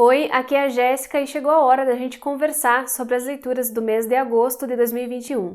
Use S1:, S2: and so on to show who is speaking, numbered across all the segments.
S1: Oi, aqui é a Jéssica e chegou a hora da gente conversar sobre as leituras do mês de agosto de 2021.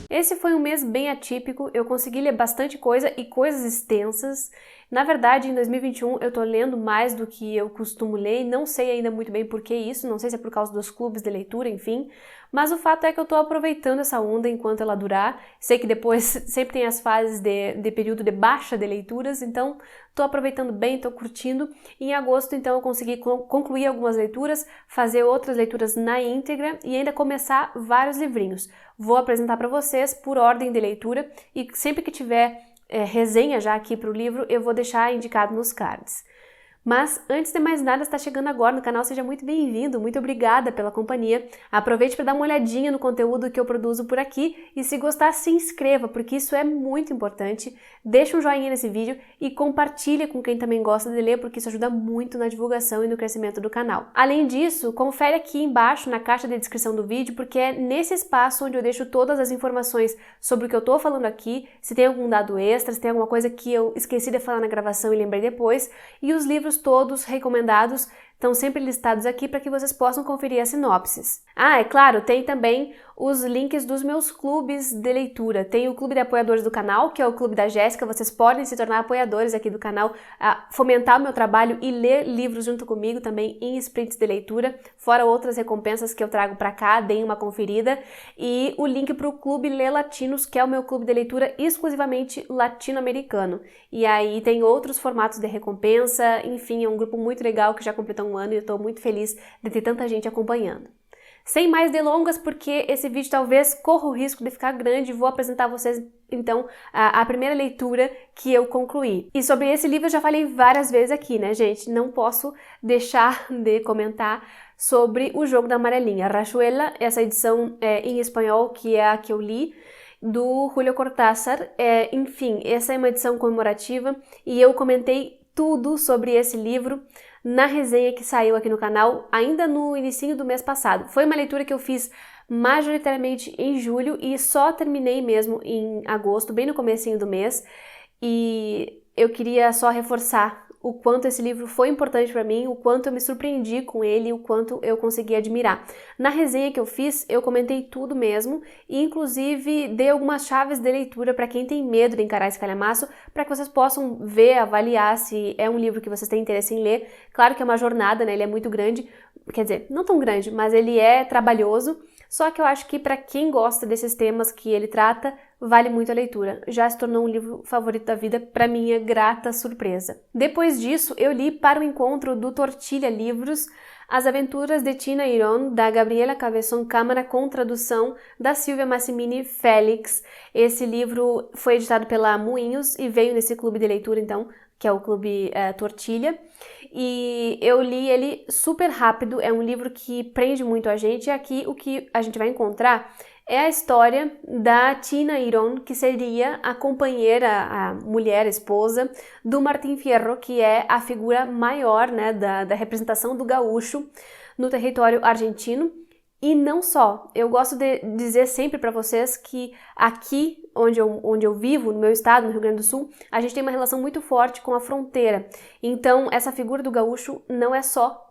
S1: Esse foi um mês bem atípico, eu consegui ler bastante coisa e coisas extensas. Na verdade, em 2021 eu tô lendo mais do que eu costumo ler e não sei ainda muito bem por que isso, não sei se é por causa dos clubes de leitura, enfim. Mas o fato é que eu tô aproveitando essa onda enquanto ela durar. Sei que depois sempre tem as fases de período de baixa de leituras, então tô aproveitando bem, tô curtindo. Em agosto, então, eu consegui concluir algumas leituras, fazer outras leituras na íntegra e ainda começar vários livrinhos. Vou apresentar para vocês por ordem de leitura e sempre que tiver resenha já aqui para o livro, eu vou deixar indicado nos cards. Mas, antes de mais nada, está chegando agora no canal, seja muito bem-vindo, muito obrigada pela companhia. Aproveite para dar uma olhadinha no conteúdo que eu produzo por aqui e se gostar, se inscreva, porque isso é muito importante. Deixa um joinha nesse vídeo e compartilha com quem também gosta de ler, porque isso ajuda muito na divulgação e no crescimento do canal. Além disso, confere aqui embaixo na caixa de descrição do vídeo, porque é nesse espaço onde eu deixo todas as informações sobre o que eu estou falando aqui, se tem algum dado extra, se tem alguma coisa que eu esqueci de falar na gravação e lembrei depois, e os livros todos recomendados estão sempre listados aqui para que vocês possam conferir as sinopses. Ah, é claro, tem também os links dos meus clubes de leitura. Tem o clube de apoiadores do canal, que é o clube da Jéssica, vocês podem se tornar apoiadores aqui do canal, fomentar o meu trabalho e ler livros junto comigo também em sprints de leitura, fora outras recompensas que eu trago para cá, deem uma conferida. E o link para o clube Lê Latinos, que é o meu clube de leitura exclusivamente latino-americano. E aí tem outros formatos de recompensa, enfim, é um grupo muito legal que já completou um ano e eu estou muito feliz de ter tanta gente acompanhando. Sem mais delongas, porque esse vídeo talvez corra o risco de ficar grande, vou apresentar a vocês então a primeira leitura que eu concluí. E sobre esse livro eu já falei várias vezes aqui, né, gente? Não posso deixar de comentar sobre O Jogo da Amarelinha, Rayuela, essa edição em espanhol que é a que eu li, do Julio Cortázar. Enfim, essa é uma edição comemorativa e eu comentei tudo sobre esse livro na resenha que saiu aqui no canal, ainda no início do mês passado. Foi uma leitura que eu fiz majoritariamente em julho e só terminei mesmo em agosto, bem no comecinho do mês, e eu queria só reforçar o quanto esse livro foi importante para mim, o quanto eu me surpreendi com ele, o quanto eu consegui admirar. Na resenha que eu fiz, eu comentei tudo mesmo e inclusive dei algumas chaves de leitura para quem tem medo de encarar esse calhamaço, para que vocês possam ver, avaliar se é um livro que vocês têm interesse em ler. Claro que é uma jornada, né? Ele é muito grande, quer dizer, não tão grande, mas ele é trabalhoso, só que eu acho que para quem gosta desses temas que ele trata, vale muito a leitura. Já se tornou um livro favorito da vida, para minha grata surpresa. Depois disso, eu li Para o Encontro do Tortilha Livros, As Aventuras de Tina Iron, da Gabriela Cabeçon Câmara, com tradução da Silvia Massimini Félix. Esse livro foi editado pela Moinhos e veio nesse clube de leitura, então, que é o Clube Tortilha, e eu li ele super rápido, é um livro que prende muito a gente, e aqui o que a gente vai encontrar é a história da Tina Iron, que seria a companheira, a mulher, a esposa do Martín Fierro, que é a figura maior, né, da representação do gaúcho no território argentino. E não só, eu gosto de dizer sempre para vocês que aqui onde eu vivo, no meu estado, no Rio Grande do Sul, a gente tem uma relação muito forte com a fronteira. Então, essa figura do gaúcho não é só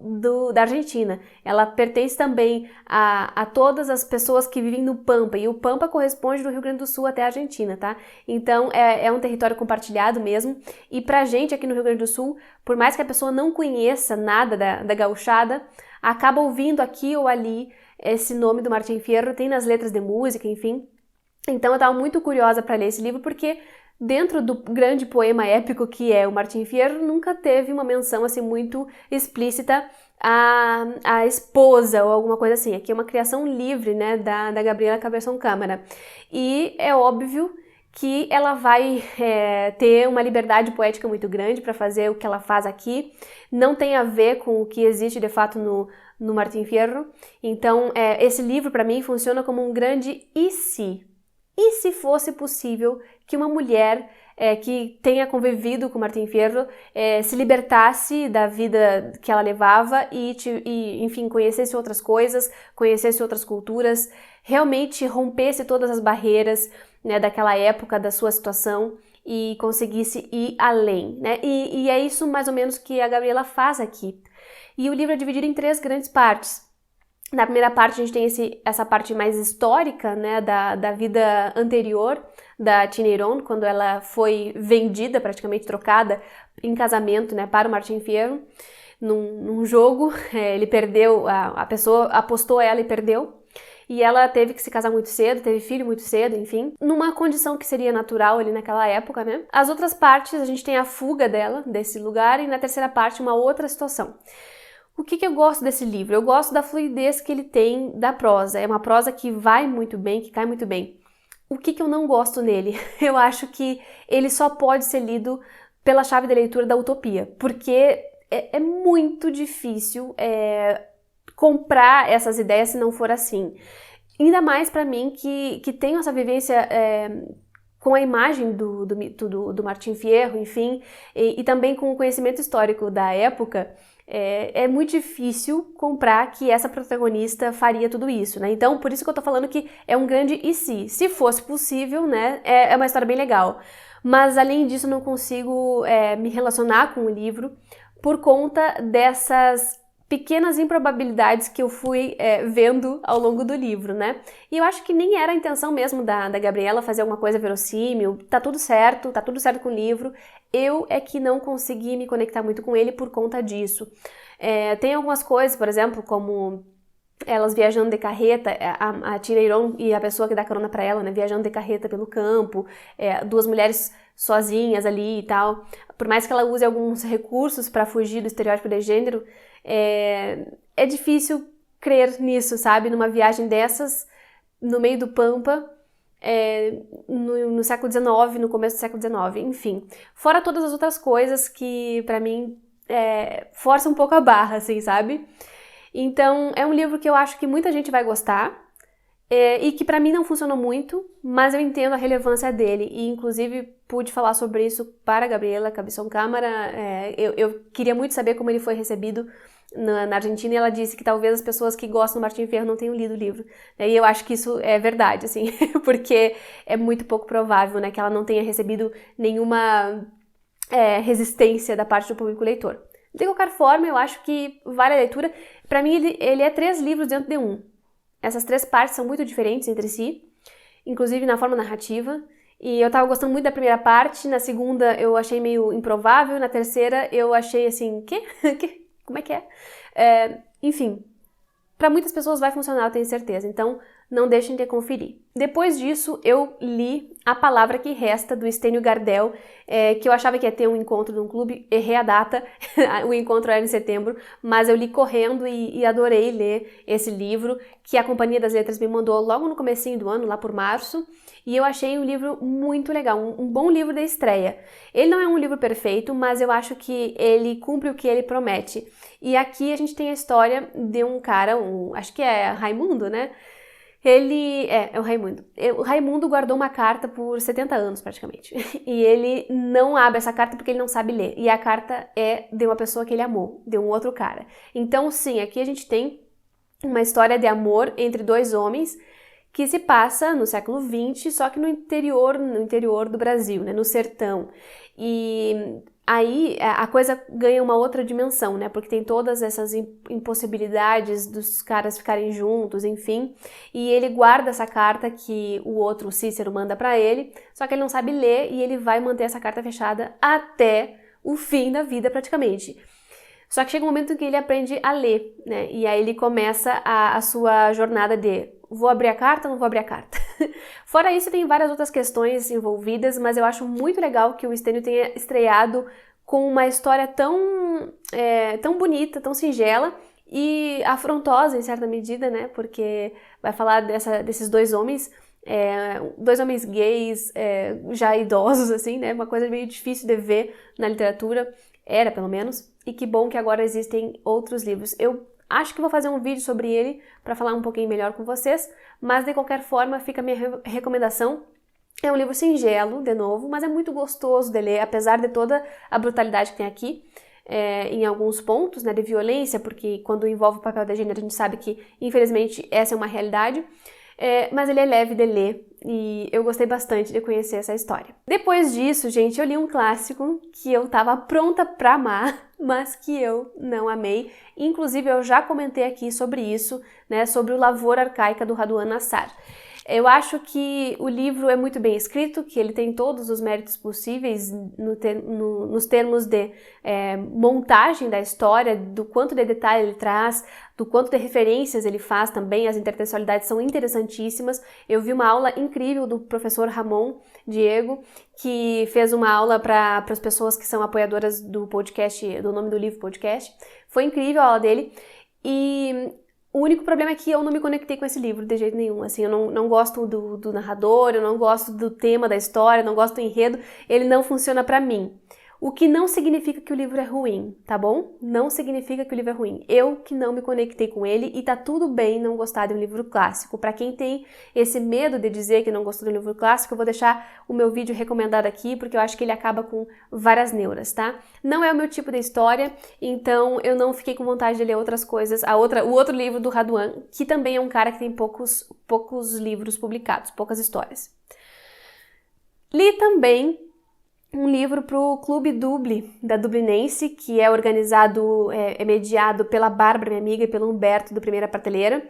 S1: da Argentina, ela pertence também a todas as pessoas que vivem no Pampa, e o Pampa corresponde do Rio Grande do Sul até a Argentina, tá? Então, é um território compartilhado mesmo, e pra gente aqui no Rio Grande do Sul, por mais que a pessoa não conheça nada da gauchada, acaba ouvindo aqui ou ali esse nome do Martín Fierro, tem nas letras de música, enfim. Então eu estava muito curiosa para ler esse livro porque dentro do grande poema épico que é o Martín Fierro, nunca teve uma menção assim muito explícita à esposa ou alguma coisa assim. Aqui é uma criação livre, né, da Gabriela Cabeçon Câmara. E é óbvio que ela vai ter uma liberdade poética muito grande para fazer o que ela faz aqui. Não tem a ver com o que existe de fato no Martín Fierro. Então, esse livro para mim funciona como um grande e se? E se fosse possível que uma mulher que tenha convivido com Martín Fierro, se libertasse da vida que ela levava e, enfim, conhecesse outras coisas, conhecesse outras culturas, realmente rompesse todas as barreiras, né, daquela época, da sua situação e conseguisse ir além, né? E é isso mais ou menos que a Gabriela faz aqui. E o livro é dividido em 3 grandes partes. Na primeira parte a gente tem essa parte mais histórica, né, da vida anterior da Tina Iron, quando ela foi vendida, praticamente trocada em casamento, né, para o Martín Fierro, num jogo. Ele perdeu, a pessoa apostou ela e perdeu. E ela teve que se casar muito cedo, teve filho muito cedo, enfim, numa condição que seria natural ali naquela época, né? As outras partes, a gente tem a fuga dela, desse lugar, e na terceira parte uma outra situação. O que eu gosto desse livro? Eu gosto da fluidez que ele tem da prosa. É uma prosa que vai muito bem, que cai muito bem. O que eu não gosto nele? Eu acho que ele só pode ser lido pela chave da leitura da utopia, porque é muito difícil comprar essas ideias se não for assim. Ainda mais para mim que tenho essa vivência com a imagem do Martín Fierro, enfim, e também com o conhecimento histórico da época. É muito difícil comprar que essa protagonista faria tudo isso, né? Então, por isso que eu tô falando que é um grande e se. Se fosse possível, né? É uma história bem legal. Mas, além disso, eu não consigo me relacionar com o livro por conta dessas pequenas improbabilidades que eu fui vendo ao longo do livro, né? E eu acho que nem era a intenção mesmo da Gabriela fazer alguma coisa verossímil. Tá tudo certo com o livro. Eu é que não consegui me conectar muito com ele por conta disso. Tem algumas coisas, por exemplo, como elas viajando de carreta, a Tina Iron e a pessoa que dá carona pra ela, né, viajando de carreta pelo campo, 2 mulheres sozinhas ali e tal. Por mais que ela use alguns recursos para fugir do estereótipo de gênero, é difícil crer nisso, sabe? Numa viagem dessas, no meio do Pampa, no século XIX, no começo do século XIX, enfim. Fora todas as outras coisas que, pra mim, forçam um pouco a barra, assim, sabe? Então, é um livro que eu acho que muita gente vai gostar, e que pra mim não funcionou muito, mas eu entendo a relevância dele, e inclusive pude falar sobre isso para a Gabriela Cabeção Câmara. Eu queria muito saber como ele foi recebido na Argentina, e ela disse que talvez as pessoas que gostam do Martín Fierro não tenham lido o livro. E eu acho que isso é verdade, assim, porque é muito pouco provável, né, que ela não tenha recebido nenhuma resistência da parte do público leitor. De qualquer forma, eu acho que vale a leitura. Pra mim, ele é 3 livros dentro de um. Essas 3 partes são muito diferentes entre si, inclusive na forma narrativa. E eu tava gostando muito da primeira parte, na segunda eu achei meio improvável, na terceira eu achei assim, como é que é? Enfim, para muitas pessoas vai funcionar, eu tenho certeza, então não deixem de conferir. Depois disso, eu li A Palavra que Resta, do Stênio Gardel, que eu achava que ia ter um encontro num clube, errei a data, o encontro era em setembro, mas eu li correndo e adorei ler esse livro, que a Companhia das Letras me mandou logo no comecinho do ano, lá por março, e eu achei um livro muito legal, um bom livro de estreia. Ele não é um livro perfeito, mas eu acho que ele cumpre o que ele promete. E aqui a gente tem a história de um cara, acho que é Raimundo, né? Ele é o Raimundo. O Raimundo guardou uma carta por 70 anos, praticamente. E ele não abre essa carta porque ele não sabe ler. E a carta é de uma pessoa que ele amou, de um outro cara. Então, sim, aqui a gente tem uma história de amor entre 2 homens que se passa no século XX, só que no interior do Brasil, né, no sertão. E aí a coisa ganha uma outra dimensão, né, porque tem todas essas impossibilidades dos caras ficarem juntos, enfim, e ele guarda essa carta que o outro, o Cícero, manda pra ele, só que ele não sabe ler e ele vai manter essa carta fechada até o fim da vida, praticamente. Só que chega um momento em que ele aprende a ler, né, e aí ele começa a sua jornada de vou abrir a carta ou não vou abrir a carta? Fora isso, tem várias outras questões envolvidas, mas eu acho muito legal que o Stênio tenha estreado com uma história tão bonita, tão singela e afrontosa em certa medida, né? Porque vai falar desses 2 homens, 2 homens gays, já idosos, assim, né? Uma coisa meio difícil de ver na literatura, era pelo menos, e que bom que agora existem outros livros. Eu acho que vou fazer um vídeo sobre ele para falar um pouquinho melhor com vocês, mas de qualquer forma fica a minha recomendação É um livro singelo, de novo, mas é muito gostoso de ler, apesar de toda a brutalidade que tem aqui. Em alguns pontos, né, de violência, porque quando envolve o papel da gênero a gente sabe que, infelizmente, essa é uma realidade, mas ele é leve de ler e eu gostei bastante de conhecer essa história. Depois disso, gente, eu li um clássico que eu tava pronta pra amar, mas que eu não amei. Inclusive, eu já comentei aqui sobre isso, né, sobre o Lavoura Arcaica do Raduan Nassar. Eu acho que o livro é muito bem escrito, que ele tem todos os méritos possíveis nos termos de montagem da história, do quanto de detalhe ele traz, do quanto de referências ele faz também, as intertextualidades são interessantíssimas. Eu vi uma aula incrível do professor Ramon Diego, que fez uma aula para as pessoas que são apoiadoras do podcast, do Nome do Livro podcast. Foi incrível a aula dele e o único problema é que eu não me conectei com esse livro de jeito nenhum, assim, eu não gosto do narrador, eu não gosto do tema da história, eu não gosto do enredo, ele não funciona pra mim. O que não significa que o livro é ruim, tá bom? Não significa que o livro é ruim. Eu que não me conectei com ele e tá tudo bem não gostar de um livro clássico. Pra quem tem esse medo de dizer que não gostou de um livro clássico, eu vou deixar o meu vídeo recomendado aqui, porque eu acho que ele acaba com várias neuras, tá? Não é o meu tipo de história, então eu não fiquei com vontade de ler outras coisas. O outro livro do Raduan, que também é um cara que tem poucos livros publicados, poucas histórias. Li também um livro para o Clube Dubli, da Dublinense, que é organizado, é mediado pela Bárbara, minha amiga, e pelo Humberto, do Primeira Prateleira.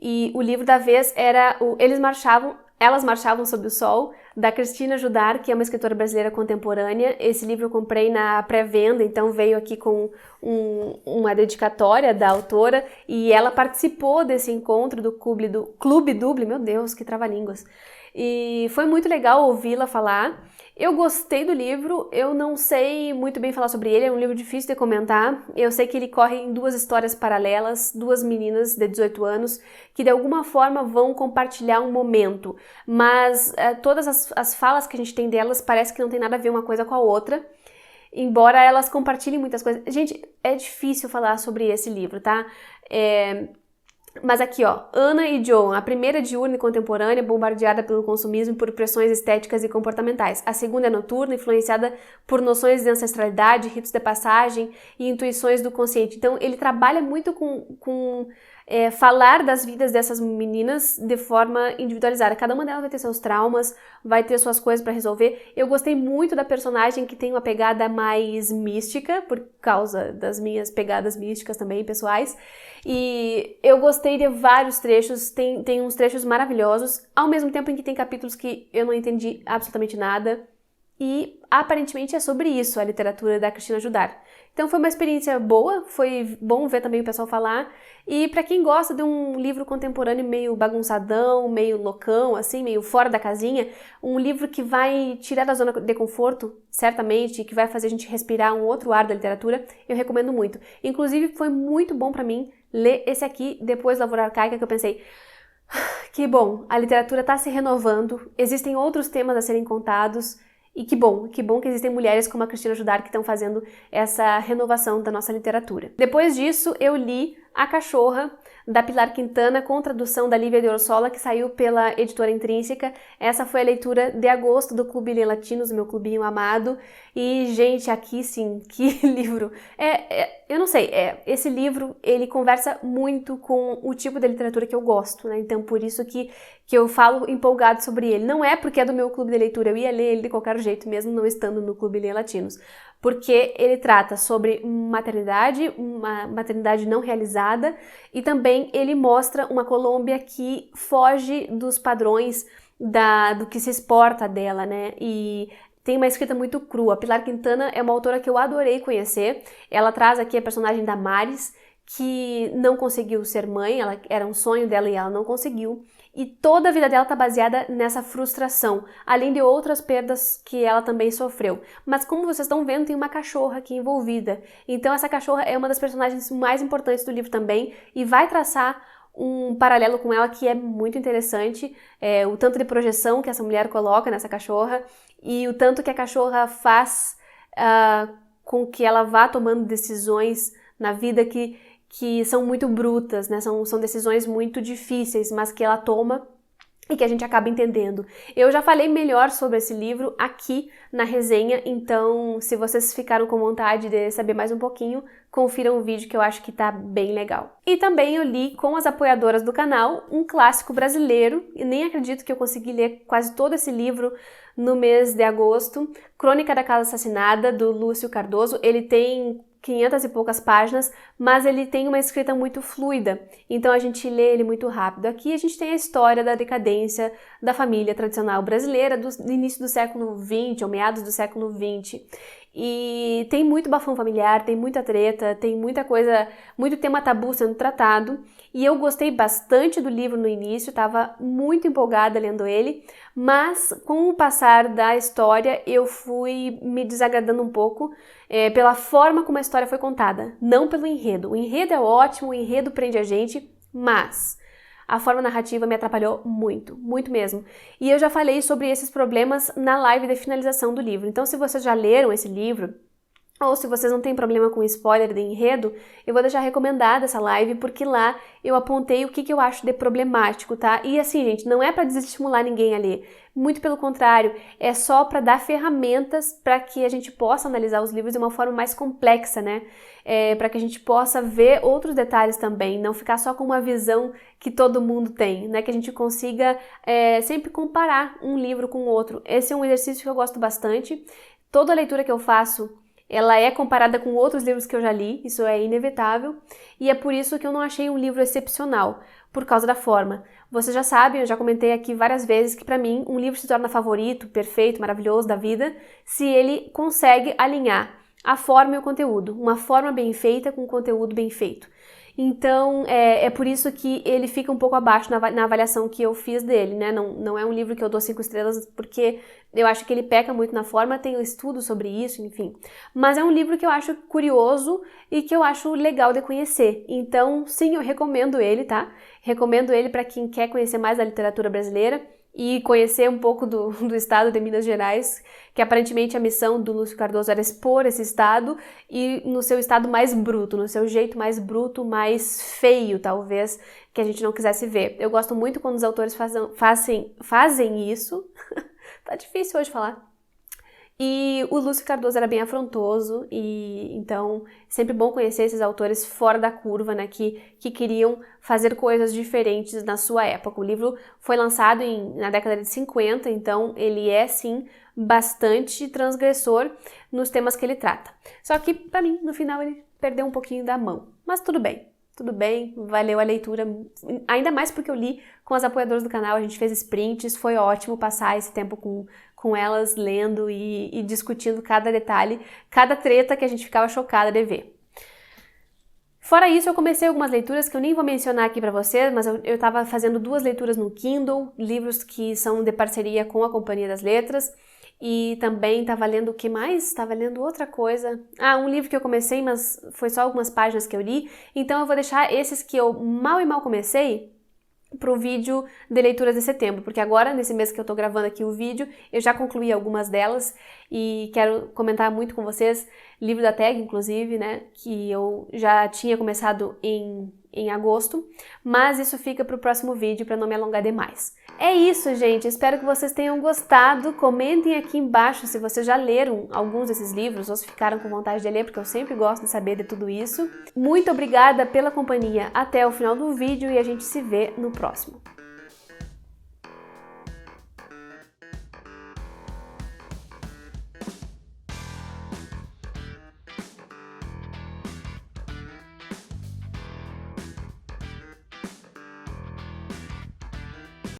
S1: E o livro da vez era Elas Marchavam Sob o Sol, da Cristina Judar, que é uma escritora brasileira contemporânea. Esse livro eu comprei na pré-venda, então veio aqui com uma dedicatória da autora, e ela participou desse encontro do Clube Dubli, meu Deus, que trava-línguas. E foi muito legal ouvi-la falar. Eu gostei do livro, eu não sei muito bem falar sobre ele, é um livro difícil de comentar. Eu sei que ele corre em duas histórias paralelas, duas meninas de 18 anos que de alguma forma vão compartilhar um momento, mas todas as falas que a gente tem delas parece que não tem nada a ver uma coisa com a outra, embora elas compartilhem muitas coisas. Gente, é difícil falar sobre esse livro, tá? Mas aqui, ó, Ana e Joan, a primeira é diurna e contemporânea, bombardeada pelo consumismo e por pressões estéticas e comportamentais. A segunda é noturna, influenciada por noções de ancestralidade, ritos de passagem e intuições do consciente. Então, ele trabalha muito com falar das vidas dessas meninas de forma individualizada. Cada uma delas vai ter seus traumas, vai ter suas coisas para resolver. Eu gostei muito da personagem que tem uma pegada mais mística, por causa das minhas pegadas místicas também, pessoais. E eu gostei de vários trechos, tem uns trechos maravilhosos, ao mesmo tempo em que tem capítulos que eu não entendi absolutamente nada. E aparentemente é sobre isso a literatura da Cristina Judar. Então foi uma experiência boa, foi bom ver também o pessoal falar. E para quem gosta de um livro contemporâneo meio bagunçadão, meio loucão, assim, meio fora da casinha, um livro que vai tirar da zona de conforto, certamente, que vai fazer a gente respirar um outro ar da literatura, eu recomendo muito. Inclusive foi muito bom para mim ler esse aqui depois da Lavoura Arcaica, que eu pensei, que bom, a literatura está se renovando, existem outros temas a serem contados. E que bom que existem mulheres como a Cristina Judar que estão fazendo essa renovação da nossa literatura. Depois disso, eu li A Cachorra, da Pilar Quintana, com tradução da Lívia de Orsola, que saiu pela editora Intrínseca. Essa foi a leitura de agosto do Clube Lê Latinos, meu clubinho amado. E, gente, aqui sim, que livro! Eu não sei, esse livro, ele conversa muito com o tipo de literatura que eu gosto, né? Então, por isso que eu falo empolgado sobre ele. Não é porque é do meu clube de leitura, eu ia ler ele de qualquer jeito, mesmo não estando no Clube Lê Latinos. Porque ele trata sobre maternidade, uma maternidade não realizada, e também ele mostra uma Colômbia que foge dos padrões do que se exporta dela, né? E tem uma escrita muito crua. Pilar Quintana é uma autora que eu adorei conhecer. Ela traz aqui a personagem da Maris, que não conseguiu ser mãe, era um sonho dela e ela não conseguiu. E toda a vida dela está baseada nessa frustração, além de outras perdas que ela também sofreu. Mas como vocês estão vendo, tem uma cachorra aqui envolvida. Então essa cachorra é uma das personagens mais importantes do livro também e vai traçar um paralelo com ela que é muito interessante, o tanto de projeção que essa mulher coloca nessa cachorra e o tanto que a cachorra faz com que ela vá tomando decisões na vida que são muito brutas, né? São decisões muito difíceis, mas que ela toma e que a gente acaba entendendo. Eu já falei melhor sobre esse livro aqui na resenha, então se vocês ficaram com vontade de saber mais um pouquinho, confiram o vídeo que eu acho que tá bem legal. E também eu li com as apoiadoras do canal um clássico brasileiro, e nem acredito que eu consegui ler quase todo esse livro no mês de agosto, Crônica da Casa Assassinada, do Lúcio Cardoso. Ele tem 500 e poucas páginas, mas ele tem uma escrita muito fluida, então a gente lê ele muito rápido. Aqui a gente tem a história da decadência da família tradicional brasileira do início do século XX, ou meados do século XX. E tem muito bafão familiar, tem muita treta, tem muita coisa, muito tema tabu sendo tratado. E eu gostei bastante do livro no início, estava muito empolgada lendo ele, mas com o passar da história eu fui me desagradando um pouco pela forma como a história foi contada, não pelo enredo. O enredo é ótimo, o enredo prende a gente, mas a forma narrativa me atrapalhou muito, muito mesmo. E eu já falei sobre esses problemas na live de finalização do livro. Então, se vocês já leram esse livro, ou se vocês não têm problema com spoiler de enredo, eu vou deixar recomendada essa live, porque lá eu apontei o que eu acho de problemático, tá? E assim, gente, não é para desestimular ninguém a ler. Muito pelo contrário, é só para dar ferramentas para que a gente possa analisar os livros de uma forma mais complexa, né? Para que a gente possa ver outros detalhes também, não ficar só com uma visão que todo mundo tem, né? Que a gente consiga sempre comparar um livro com o outro. Esse é um exercício que eu gosto bastante. Toda leitura que eu faço, ela é comparada com outros livros que eu já li, isso é inevitável, e é por isso que eu não achei um livro excepcional, por causa da forma. Vocês já sabem, eu já comentei aqui várias vezes que para mim um livro se torna favorito, perfeito, maravilhoso da vida, se ele consegue alinhar a forma e o conteúdo, uma forma bem feita com um conteúdo bem feito. Então, é por isso que ele fica um pouco abaixo na avaliação que eu fiz dele, né? Não é um livro que eu dou 5 estrelas, porque eu acho que ele peca muito na forma, tem um estudo sobre isso, enfim. Mas é um livro que eu acho curioso e que eu acho legal de conhecer. Então, sim, eu recomendo ele, tá? Recomendo ele para quem quer conhecer mais da literatura brasileira e conhecer um pouco do estado de Minas Gerais, que aparentemente a missão do Lúcio Cardoso era expor esse estado e no seu estado mais bruto, no seu jeito mais bruto, mais feio, talvez, que a gente não quisesse ver. Eu gosto muito quando os autores fazem isso. Tá difícil hoje falar. E o Lúcio Cardoso era bem afrontoso, e então sempre bom conhecer esses autores fora da curva, né, que queriam fazer coisas diferentes na sua época. O livro foi lançado na década de 50, então ele é sim bastante transgressor nos temas que ele trata. Só que para mim, no final, ele perdeu um pouquinho da mão, mas tudo bem. Tudo bem, valeu a leitura, ainda mais porque eu li com as apoiadoras do canal, a gente fez sprints, foi ótimo passar esse tempo com elas, lendo e discutindo cada detalhe, cada treta que a gente ficava chocada de ver. Fora isso, eu comecei algumas leituras que eu nem vou mencionar aqui pra vocês, mas eu estava fazendo 2 leituras no Kindle, livros que são de parceria com a Companhia das Letras, e também estava lendo o que mais? Estava lendo outra coisa. Um livro que eu comecei, mas foi só algumas páginas que eu li. Então eu vou deixar esses que eu mal e mal comecei para o vídeo de leituras de setembro, porque agora, nesse mês que eu tô gravando aqui o vídeo, eu já concluí algumas delas e quero comentar muito com vocês, livro da Tag, inclusive, né, que eu já tinha começado em agosto, mas isso fica para o próximo vídeo para não me alongar demais. É isso, gente, espero que vocês tenham gostado, comentem aqui embaixo se vocês já leram alguns desses livros ou se ficaram com vontade de ler, porque eu sempre gosto de saber de tudo isso. Muito obrigada pela companhia até o final do vídeo e a gente se vê no próximo.